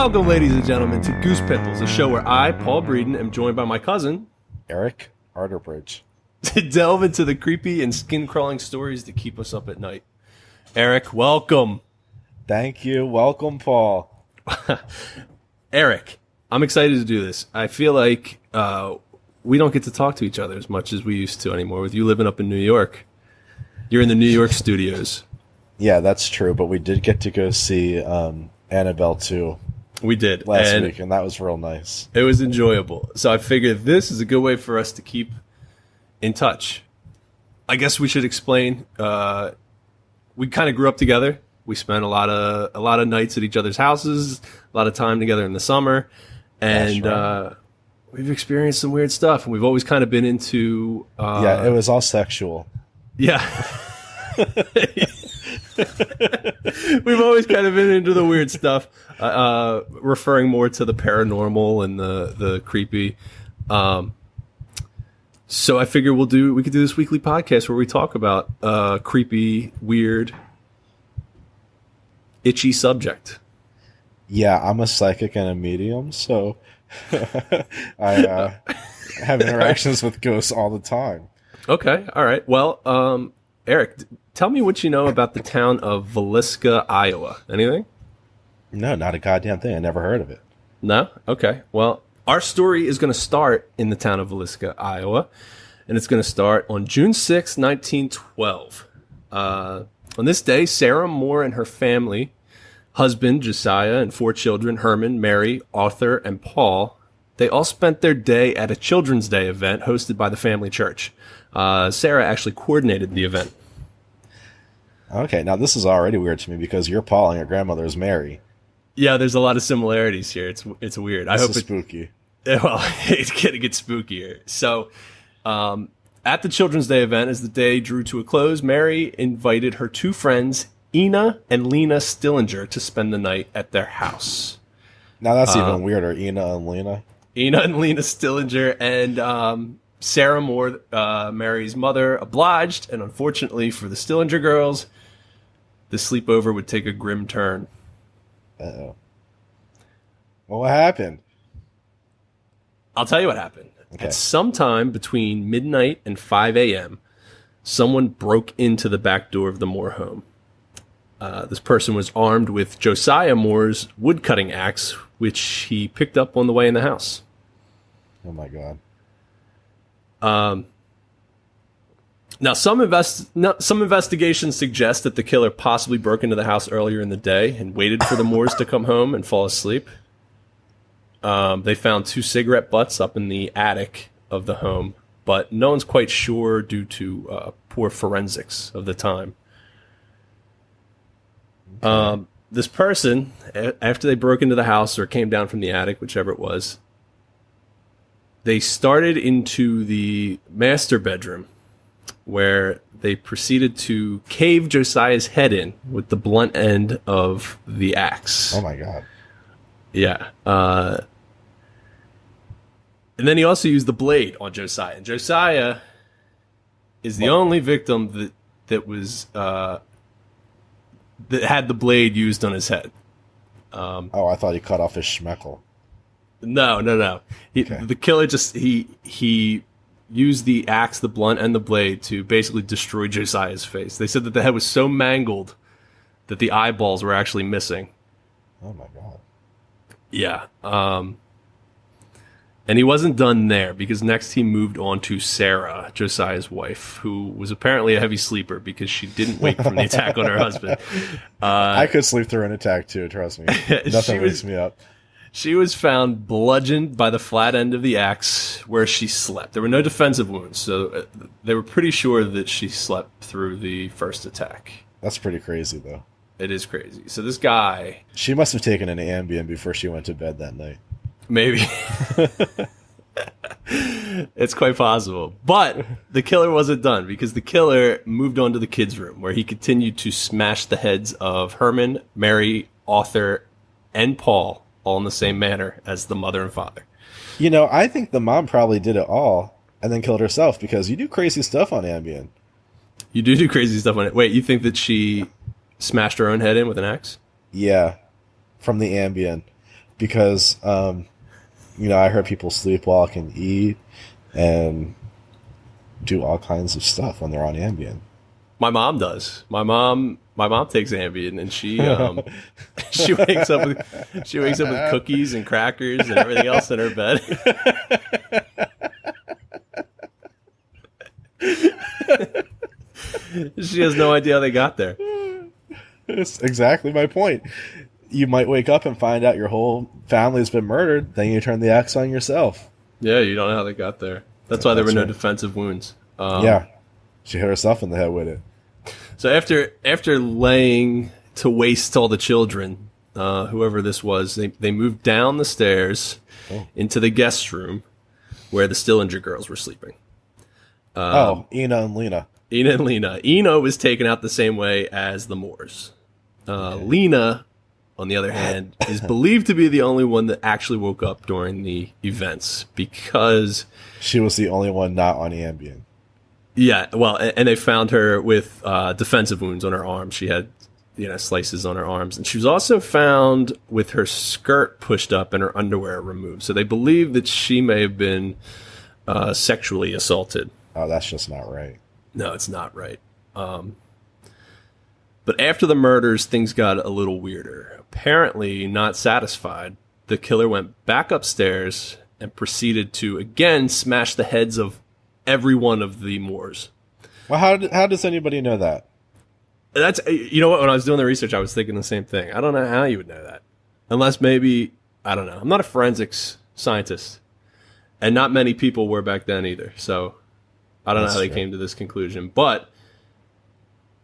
Welcome, ladies and gentlemen, to Goose, Pimples, a show where I, Paul Breeden, am joined by my cousin, Eric Arterbridge, to delve into the creepy and skin-crawling stories that keep us up at night. Eric, welcome. Thank you. Welcome, Paul. Eric, I'm excited to do this. I feel like we don't get to talk to each other as much as we used to anymore. With you living up in New York, you're in the New York studios. Yeah, that's true, but we did get to go see Annabelle 2. We did. Last week, and that was real nice. It was enjoyable. So I figured this is a good way for us to keep in touch. I guess we should explain. We kind of grew up together. We spent a lot of nights at each other's houses, a lot of time together in the summer, and right. We've experienced some weird stuff. And we've always kind of been into. Yeah, it was all sexual. Yeah. We've always kind of been into the weird stuff, referring more to the paranormal and the creepy. So I figure we could do this weekly podcast where we talk about creepy, weird, itchy subject. Yeah, I'm a psychic and a medium, so I have interactions with ghosts all the time. Okay, all right. Well, Eric, tell me what you know about the town of Villisca, Iowa. Anything? No, not a goddamn thing. I never heard of it. No? Okay. Well, our story is going to start in the town of Villisca, Iowa, and it's going to start on June 6, 1912. On this day, Sarah Moore and her family, husband Josiah and 4 children, Herman, Mary, Arthur, and Paul, they all spent their day at a Children's Day event hosted by the family church. Sarah actually coordinated the event. Okay, now this is already weird to me because you're Paul and your grandmother is Mary. Yeah, there's a lot of similarities here. It's weird. I hope it's spooky. Well, it's gonna get spookier. So, at the Children's Day event, as the day drew to a close, Mary invited her 2 friends, Ina and Lena Stillinger, to spend the night at their house. Now that's even weirder. Ina and Lena Stillinger, and Sarah Moore, Mary's mother, obliged, and unfortunately for the Stillinger girls, the sleepover would take a grim turn. Uh-oh. Well, what happened? I'll tell you what happened. Okay. At some time between midnight and 5 a.m., someone broke into the back door of the Moore home. This person was armed with Josiah Moore's woodcutting axe, which he picked up on the way in the house. Oh, my God. Now, some investigations suggest that the killer possibly broke into the house earlier in the day and waited for the Moores to come home and fall asleep. They found 2 cigarette butts up in the attic of the home, but no one's quite sure due to poor forensics of the time. Okay. This person, after they broke into the house or came down from the attic, whichever it was, they started into the master bedroom, where they proceeded to cave Josiah's head in with the blunt end of the axe. Oh, my God. Yeah. And then he also used the blade on Josiah. And Josiah is the only victim that was that had the blade used on his head. I thought he cut off his schmeckle. No. The killer he used the axe, the blunt, and the blade to basically destroy Josiah's face. They said that the head was so mangled that the eyeballs were actually missing. Oh, my God. Yeah. And he wasn't done there, because next he moved on to Sarah, Josiah's wife, who was apparently a heavy sleeper because she didn't wake from the attack on her husband. I could sleep through an attack, too, trust me. Nothing wakes me up. She was found bludgeoned by the flat end of the axe where she slept. There were no defensive wounds, so they were pretty sure that she slept through the first attack. That's pretty crazy, though. It is crazy. So this guy... She must have taken an Ambien before she went to bed that night. Maybe. It's quite possible. But the killer wasn't done, because the killer moved on to the kids' room, where he continued to smash the heads of Herman, Mary, Arthur, and Paul, all in the same manner as the mother and father. You know, I think the mom probably did it all and then killed herself, because you do crazy stuff on Ambien. You do crazy stuff on it. Wait, you think that she smashed her own head in with an axe? Yeah, from the Ambien. because I heard people sleepwalk and eat and do all kinds of stuff when they're on Ambien. My mom does. My mom takes Ambien, and she she wakes up with cookies and crackers and everything else in her bed. She has no idea how they got there. That's exactly my point. You might wake up and find out your whole family's been murdered. Then you turn the axe on yourself. Yeah, you don't know how they got there. That's why there were no defensive wounds. Yeah, she hit herself in the head with it. So after laying to waste all the children, whoever this was, they moved down the stairs into the guest room where the Stillinger girls were sleeping. Ina and Lena. Ina and Lena. Ina was taken out the same way as the Moors. Lena, on the other hand, is believed to be the only one that actually woke up during the events because she was the only one not on Ambien. Yeah, well, and they found her with defensive wounds on her arms. She had, slices on her arms, and she was also found with her skirt pushed up and her underwear removed. So they believe that she may have been sexually assaulted. Oh, that's just not right. No, it's not right. But after the murders, things got a little weirder. Apparently, not satisfied, the killer went back upstairs and proceeded to again smash the heads of every one of the Moors. Well, how does anybody know that? That's what, when I was doing the research, I was thinking the same thing. I don't know how you would know that, unless maybe I don't know. I'm not a forensics scientist, and not many people were back then either. So I don't know how they came to this conclusion, but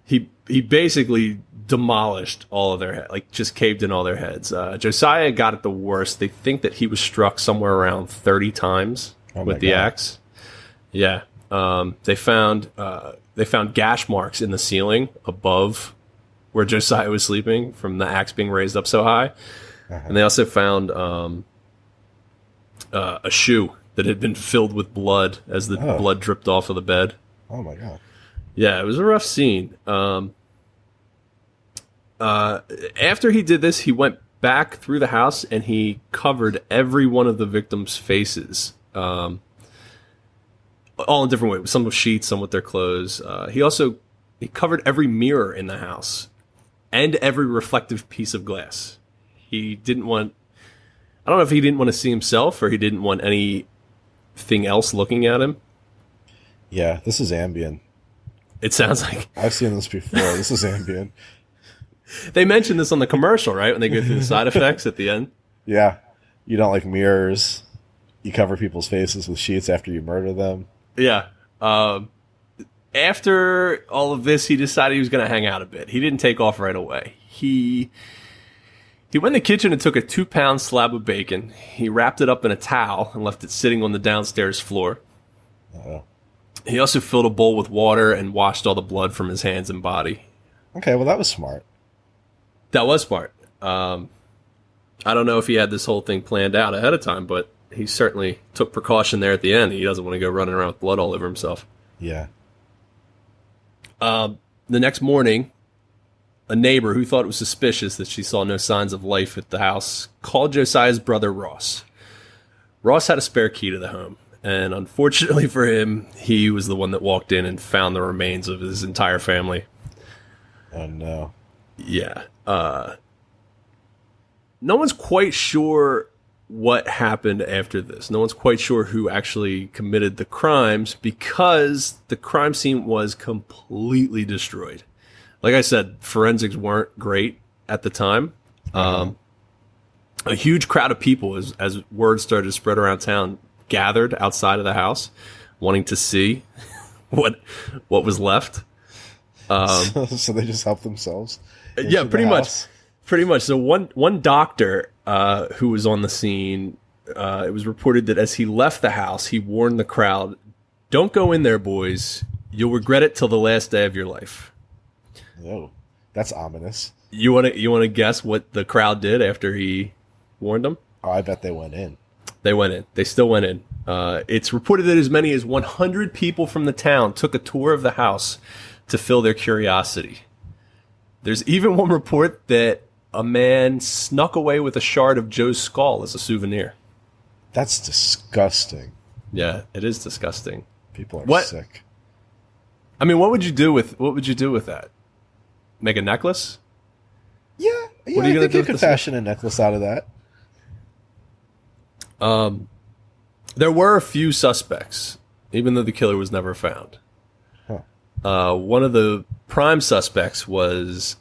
he basically demolished all of their heads, like just caved in all their heads. Josiah got it the worst. They think that he was struck somewhere around 30 times with the axe. Yeah. They found gash marks in the ceiling above where Josiah was sleeping from the axe being raised up so high. And they also found a shoe that had been filled with blood as the blood dripped off of the bed. Oh my God. Yeah, it was a rough scene. After he did this, he went back through the house and he covered every one of the victims' faces. All in different ways. Some with sheets, some with their clothes. He covered every mirror in the house and every reflective piece of glass. He didn't want... I don't know if he didn't want to see himself or he didn't want anything else looking at him. Yeah, this is Ambien. It sounds like... I've seen this before. This is Ambien. They mentioned this on the commercial, right? When they go through the side effects at the end. Yeah. You don't like mirrors. You cover people's faces with sheets after you murder them. Yeah. After all of this, he decided he was going to hang out a bit. He didn't take off right away. He went in the kitchen and took a 2-pound slab of bacon. He wrapped it up in a towel and left it sitting on the downstairs floor. Uh-oh. He also filled a bowl with water and washed all the blood from his hands and body. Okay, well, that was smart. That was smart. I don't know if he had this whole thing planned out ahead of time, but he certainly took precaution there at the end. He doesn't want to go running around with blood all over himself. Yeah. The next morning, a neighbor who thought it was suspicious that she saw no signs of life at the house called Josiah's brother, Ross. Ross had a spare key to the home, and unfortunately for him, he was the one that walked in and found the remains of his entire family. Oh, no. Yeah. No one's quite sure what happened after this. No one's quite sure who actually committed the crimes because the crime scene was completely destroyed. Like I said, forensics weren't great at the time. A huge crowd of people, as word started to spread around town, gathered outside of the house, wanting to see what was left. So they just helped themselves? Yeah, pretty much. Pretty much. So one doctor who was on the scene, it was reported that as he left the house, he warned the crowd, "Don't go in there, boys. You'll regret it till the last day of your life." Oh, that's ominous. You want to guess what the crowd did after he warned them? Oh, I bet they went in. They went in. They still went in. It's reported that as many as 100 people from the town took a tour of the house to fill their curiosity. There's even one report that a man snuck away with a shard of Joe's skull as a souvenir. That's disgusting. Yeah, it is disgusting. People are sick. I mean, what would you do with that? Make a necklace? Yeah. What are you I think do you could fashion a necklace out of that. There were a few suspects, even though the killer was never found. Huh. One of the prime suspects was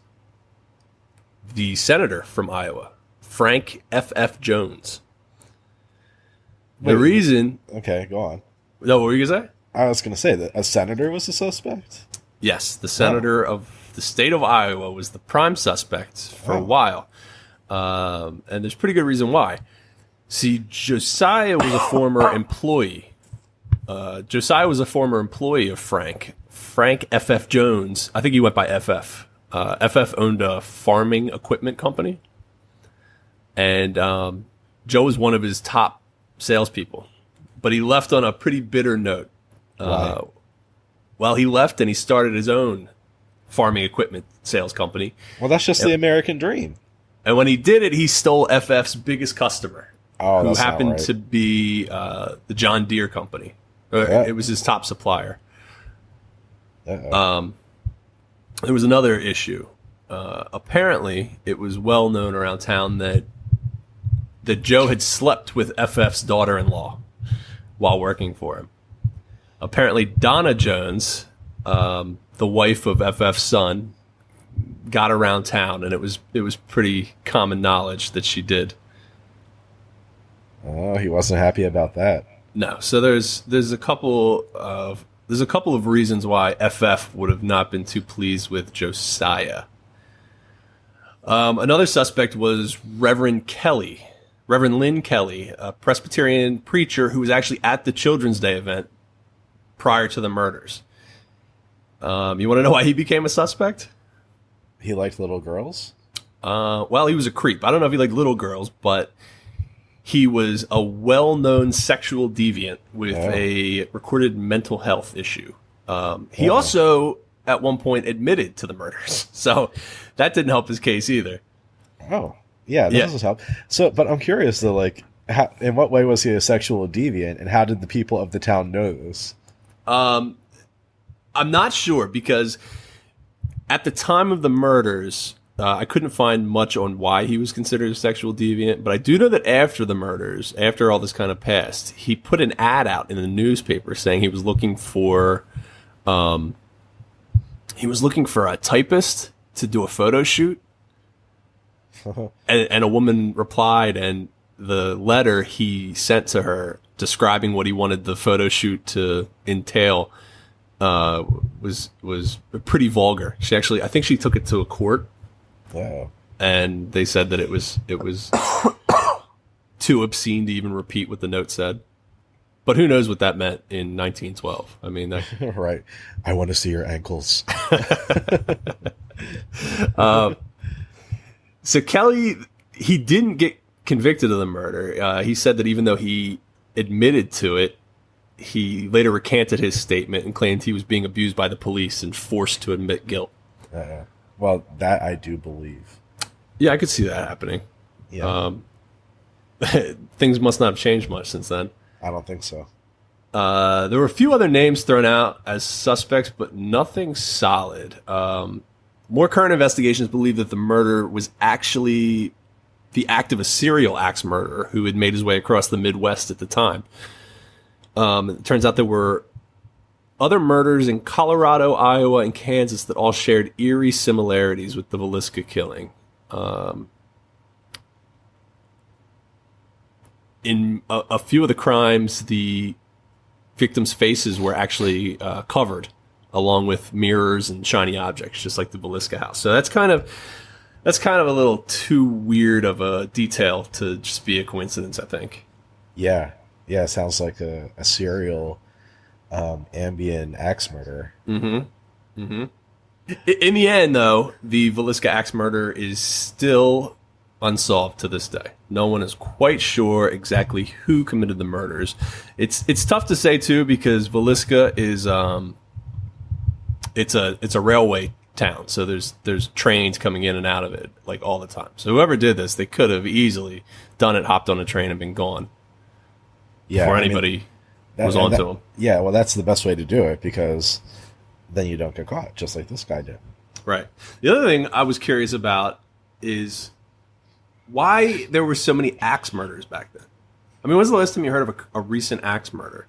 the senator from Iowa, Frank F.F. Jones. The reason... Okay, go on. No, what were you going to say? I was going to say that a senator was a suspect? Yes, the senator of the state of Iowa was the prime suspect for a while. And there's pretty good reason why. See, Josiah was a former employee. Josiah was a former employee of Frank. Frank F.F. Jones. I think he went by FF. FF owned a farming equipment company. And Joe was one of his top salespeople. But he left on a pretty bitter note. Right. Well, he left and he started his own farming equipment sales company. Well, that's just the American dream. And when he did it, he stole FF's biggest customer. Oh, who happened to be the John Deere company. It was his top supplier. Uh-oh. There was another issue. Apparently, it was well known around town that Joe had slept with FF's daughter-in-law while working for him. Apparently, Donna Jones, the wife of FF's son, got around town, and it was pretty common knowledge that she did. Oh, he wasn't happy about that. No. So there's a couple of reasons why FF would have not been too pleased with Josiah. Another suspect was Reverend Lynn Kelly, a Presbyterian preacher who was actually at the Children's Day event prior to the murders. You want to know why he became a suspect? He liked little girls? Well, he was a creep. I don't know if he liked little girls, but he was a well-known sexual deviant with a recorded mental health issue. He also, at one point, admitted to the murders. So that didn't help his case either. Oh, yeah, that doesn't help. So, but I'm curious, though, like, in what way was he a sexual deviant, and how did the people of the town know this? I'm not sure, because at the time of the murders... I couldn't find much on why he was considered a sexual deviant, but I do know that after the murders, after all this kind of passed, he put an ad out in the newspaper saying he was looking for a typist to do a photo shoot. and a woman replied, and the letter he sent to her describing what he wanted the photo shoot to entail was pretty vulgar. I think she took it to a court. Wow. And they said that it was too obscene to even repeat what the note said. But who knows what that meant in 1912? I mean, right. I want to see your ankles. So Kelly, he didn't get convicted of the murder. He said that even though he admitted to it, he later recanted his statement and claimed he was being abused by the police and forced to admit guilt. Well, that I do believe. Yeah, I could see that happening. Yeah. Things must not have changed much since then. I don't think so. There were a few other names thrown out as suspects, but nothing solid. More current investigations believe that the murder was actually the act of a serial axe murderer who had made his way across the Midwest at the time. It turns out there were other murders in Colorado, Iowa, and Kansas that all shared eerie similarities with the Villisca killing. In a few of the crimes, the victims' faces were actually covered, along with mirrors and shiny objects, just like the Villisca house. So that's kind of a little too weird of a detail to just be a coincidence, I think. Yeah, it sounds like a serial ambient axe murder. Mm-hmm. Mm-hmm. In the end, though, the Villisca axe murder is still unsolved to this day. No one is quite sure exactly who committed the murders. It's tough to say too, because Villisca is it's a railway town. So there's trains coming in and out of it like all the time. So whoever did this, they could have easily done it, hopped on a train and been gone. Yeah, before anybody was onto them. Yeah, well, that's the best way to do it because then you don't get caught, just like this guy did. Right. The other thing I was curious about is why there were so many axe murders back then. I mean, when's the last time you heard of a recent axe murder?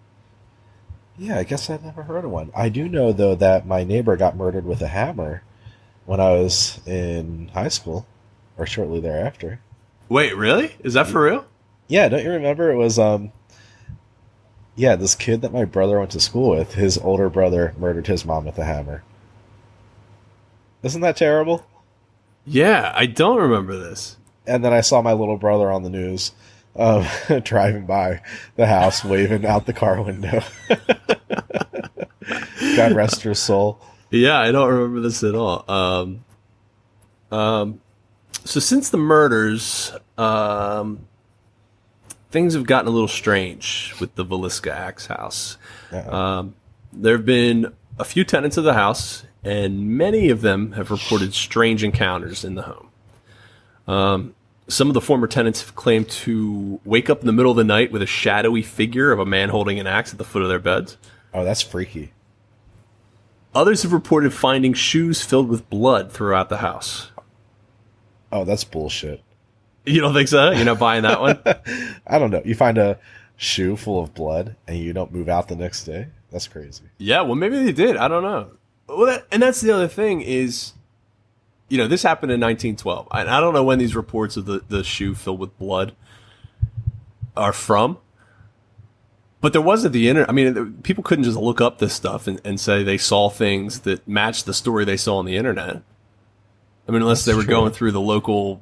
Yeah, I guess I've never heard of one. I do know, though, that my neighbor got murdered with a hammer when I was in high school, or shortly thereafter. Wait, really? Is that for real? Yeah, don't you remember? It was, this kid that my brother went to school with, his older brother murdered his mom with a hammer. Isn't that terrible? Yeah, I don't remember this. And then I saw my little brother on the news driving by the house, waving out the car window. God rest her soul. Yeah, I don't remember this at all. So since the murders, things have gotten a little strange with the Villisca Axe House. There have been a few tenants of the house, and many of them have reported strange encounters in the home. Some of the former tenants have claimed to wake up in the middle of the night with a shadowy figure of a man holding an axe at the foot of their beds. Oh, that's freaky. Others have reported finding shoes filled with blood throughout the house. Oh, that's bullshit. You don't think so? You're not buying that one? I don't know. You find a shoe full of blood and you don't move out the next day? That's crazy. Yeah, well, maybe they did. I don't know. Well, and that's the other thing is, this happened in 1912. I don't know when these reports of the shoe filled with blood are from. But there wasn't the internet. I mean, people couldn't just look up this stuff and say they saw things that matched the story they saw on the internet. I mean, unless they were going through the local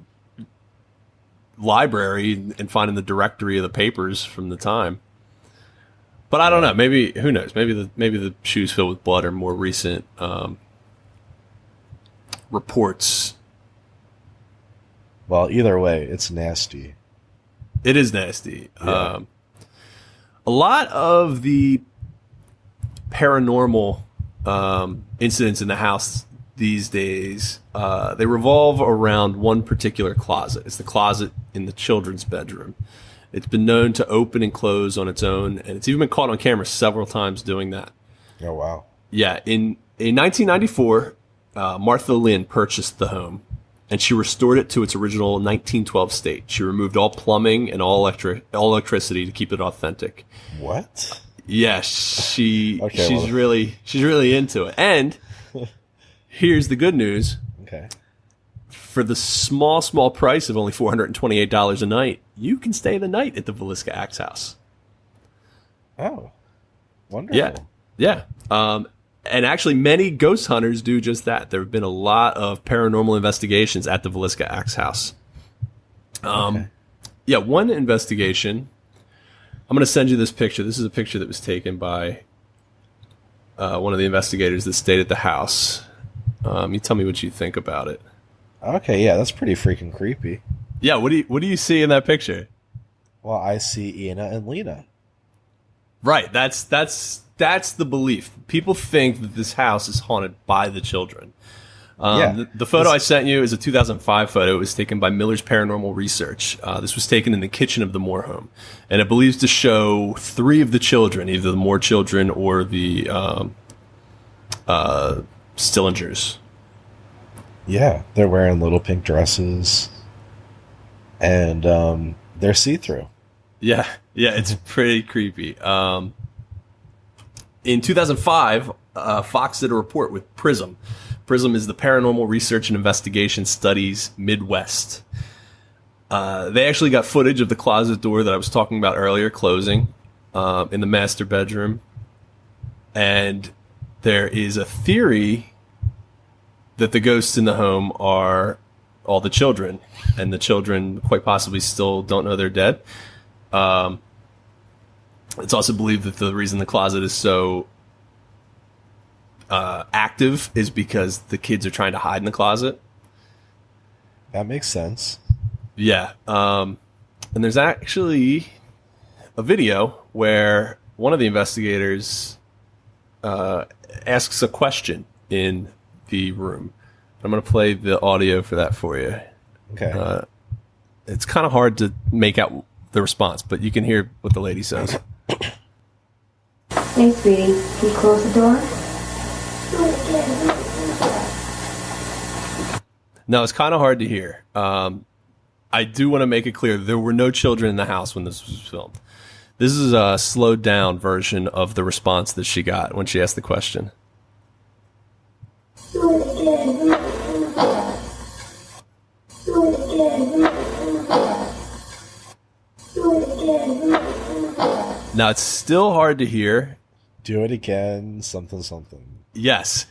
library and finding the directory of the papers from the time. But I don't know. Maybe, who knows? Maybe the shoes filled with blood are more recent reports. Well, either way, it's nasty. It is nasty. Yeah. A lot of the paranormal incidents in the house these days, they revolve around one particular closet. It's the closet in the children's bedroom. It's been known to open and close on its own, and it's even been caught on camera several times doing that. Oh, wow. Yeah. In 1994, Martha Lynn purchased the home, and she restored it to its original 1912 state. She removed all plumbing and all electricity to keep it authentic. What? Yeah, she's really into it. And here's the good news. Okay. For the small price of only $428 a night, you can stay the night at the Villisca Axe House. Oh, wonderful. Yeah. And actually, many ghost hunters do just that. There have been a lot of paranormal investigations at the Villisca Axe House. Okay. Yeah, one investigation. I'm going to send you this picture. This is a picture that was taken by one of the investigators that stayed at the house. You tell me what you think about it. Okay, yeah, that's pretty freaking creepy. Yeah, what do you see in that picture? Well, I see Ina and Lena. Right, that's the belief. People think that this house is haunted by the children. The photo I sent you is a 2005 photo. It was taken by Miller's Paranormal Research. This was taken in the kitchen of the Moore home, and it believes to show 3 of the children, either the Moore children or the Stillingers. Yeah, they're wearing little pink dresses, and they're see-through. Yeah, it's pretty creepy. In 2005, Fox did a report with Prism. Prism is the Paranormal Research and Investigation Studies Midwest. They actually got footage of the closet door that I was talking about earlier closing in the master bedroom. And there is a theory that the ghosts in the home are all the children, and the children quite possibly still don't know they're dead. It's also believed that the reason the closet is so active is because the kids are trying to hide in the closet. That makes sense. Yeah. And there's actually a video where one of the investigators asks a question in the room. I'm going to play the audio for that for you. Okay. It's kind of hard to make out the response, but you can hear what the lady says. Hey, sweetie, can you close the door? No, it's kind of hard to hear. I do want to make it clear there were no children in the house when this was filmed. This is a slowed down version of the response that she got when she asked the question. Now, it's still hard to hear. Do it again, something, something. Yes.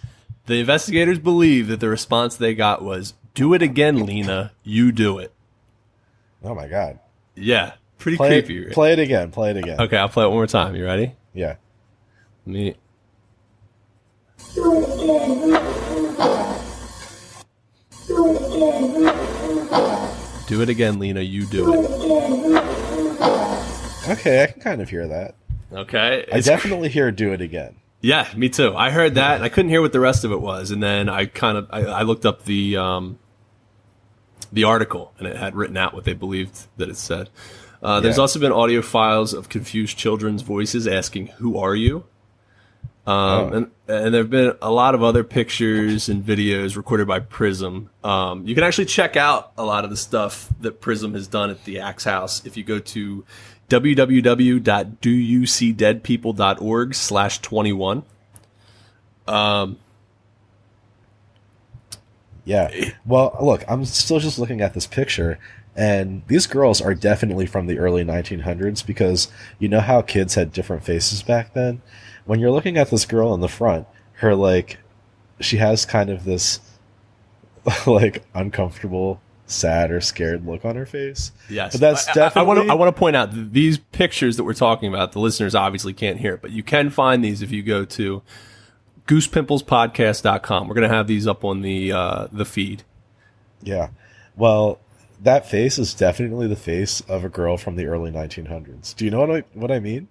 The investigators believe that the response they got was, "Do it again, Lena. You do it." Oh, my God. Yeah. Pretty Play creepy. It, play it again. Play it again. Okay, I'll play it one more time. You ready? Yeah. Let me... Do it again, Lena. You do it. Okay, I can kind of hear that. Okay. I definitely hear "do it again." Yeah, me too. I heard that, and I couldn't hear what the rest of it was, and then I looked up the article, and it had written out what they believed that it said. There's also been audio files of confused children's voices asking, "Who are you?" And there have been a lot of other pictures and videos recorded by Prism. You can actually check out a lot of the stuff that Prism has done at the Axe House if you go to www.doyouseedeadpeople.org/21. Yeah. Well, look, I'm still just looking at this picture, and these girls are definitely from the early 1900s because you know how kids had different faces back then? When you're looking at this girl in the front, her, she has kind of this, uncomfortable, sad or scared look on her face. Yes. But that's definitely... I want to point out that these pictures that we're talking about, the listeners obviously can't hear it, but you can find these if you go to goosepimplspodcast.com. We're going to have these up on the feed. Yeah. Well, that face is definitely the face of a girl from the early 1900s. Do you know what I mean?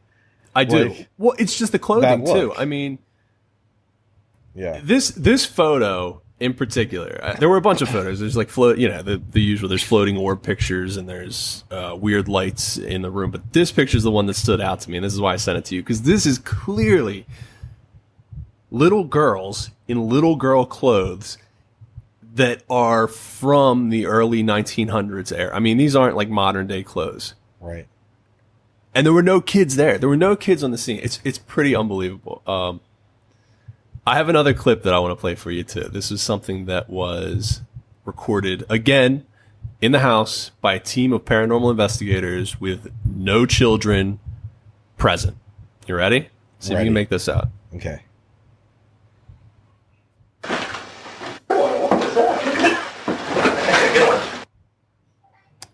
I do. Well, it's just the clothing too. I mean, yeah. This photo in particular, there were a bunch of photos. There's the usual. There's floating orb pictures and there's weird lights in the room. But this picture is the one that stood out to me, and this is why I sent it to you, because this is clearly little girls in little girl clothes that are from the early 1900s era. I mean, these aren't like modern day clothes. Right. And there were no kids there. There were no kids on the scene. It's pretty unbelievable. I have another clip that I want to play for you too. This is something that was recorded again in the house by a team of paranormal investigators with no children present. You ready? See if you can make this out. Okay.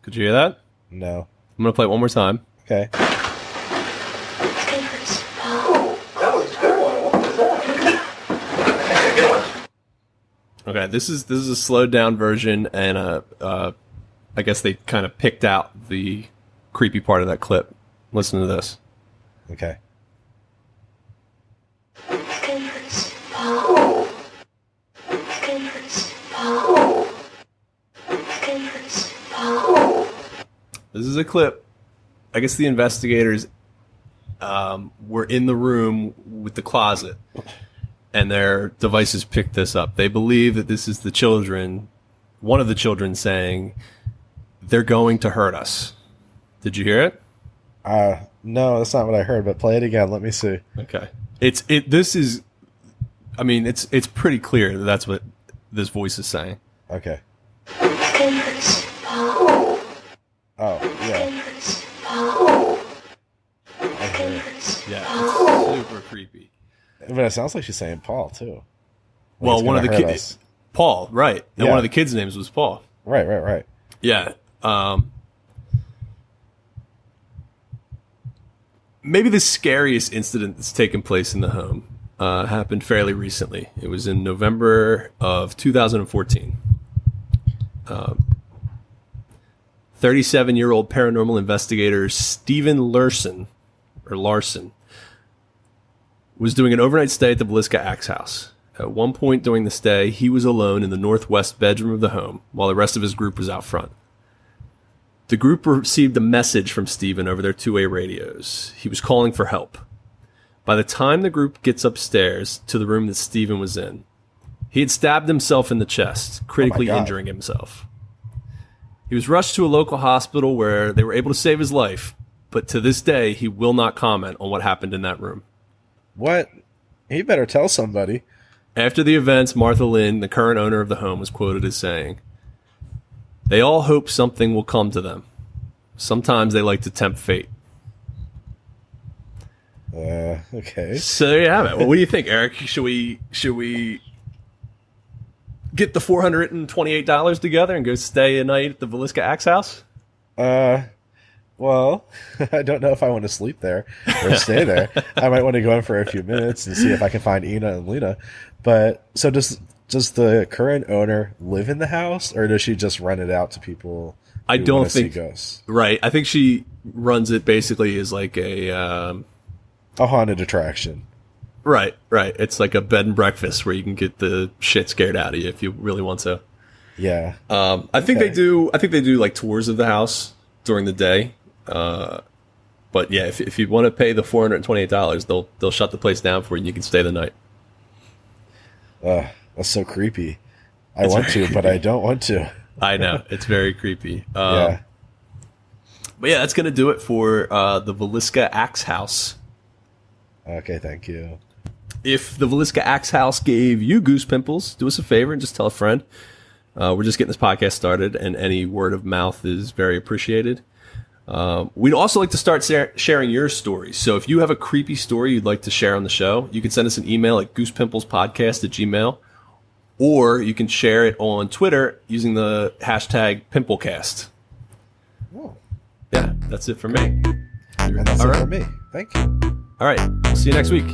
Could you hear that? No. I'm going to play it one more time. Okay. Okay, this is a slowed down version, and I guess they kind of picked out the creepy part of that clip. Listen to this. Okay. This is a clip. I guess the investigators were in the room with the closet, and their devices picked this up. They believe that this is the children, one of the children saying, "They're going to hurt us." Did you hear it? No, that's not what I heard, but play it again. Let me see. Okay. It's pretty clear that that's what this voice is saying. Okay. Oh, yeah. Yeah, it's super creepy. But it sounds like she's saying Paul, too. Well, one of the kids... Paul, right. And one of the kids' names was Paul. Right. Yeah. Maybe the scariest incident that's taken place in the home happened fairly recently. It was in November of 2014. 37-year-old paranormal investigator Stephen Larson was doing an overnight stay at the Villisca Axe House. At one point during the stay, he was alone in the northwest bedroom of the home while the rest of his group was out front. The group received a message from Stephen over their two-way radios. He was calling for help. By the time the group gets upstairs to the room that Stephen was in, he had stabbed himself in the chest, critically injuring himself. He was rushed to a local hospital where they were able to save his life, but to this day, he will not comment on what happened in that room. What? He better tell somebody. After the events, Martha Lynn, the current owner of the home, was quoted as saying, "They all hope something will come to them. Sometimes they like to tempt fate." Okay. So there you have it. Well, what do you think, Eric? Should we get the $428 together and go stay a night at the Villisca Axe House? Well, I don't know if I want to sleep there or stay there. I might want to go in for a few minutes and see if I can find Ina and Lena. But so does the current owner live in the house, or does she just rent it out to people? I don't think see ghosts? Right. I think she runs it basically as like a haunted attraction. Right. It's like a bed and breakfast where you can get the shit scared out of you if you really want to. Yeah. I think they do like tours of the house during the day. But yeah, if you want to pay the $428, they'll shut the place down for you and you can stay the night. That's so creepy. I want to, but I don't want to. I know. It's very creepy. Yeah. But yeah, that's going to do it for the Villisca Axe House. Okay, thank you. If the Villisca Axe House gave you Goose Pimples, do us a favor and just tell a friend. We're just getting this podcast started, and any word of mouth is very appreciated. We'd also like to start sharing your stories. So if you have a creepy story you'd like to share on the show, you can send us an email at goosepimplespodcast@gmail.com, or you can share it on Twitter using the hashtag Pimplecast. Oh. Yeah, that's it for me. And that's it for me. Thank you. All right. See you next week.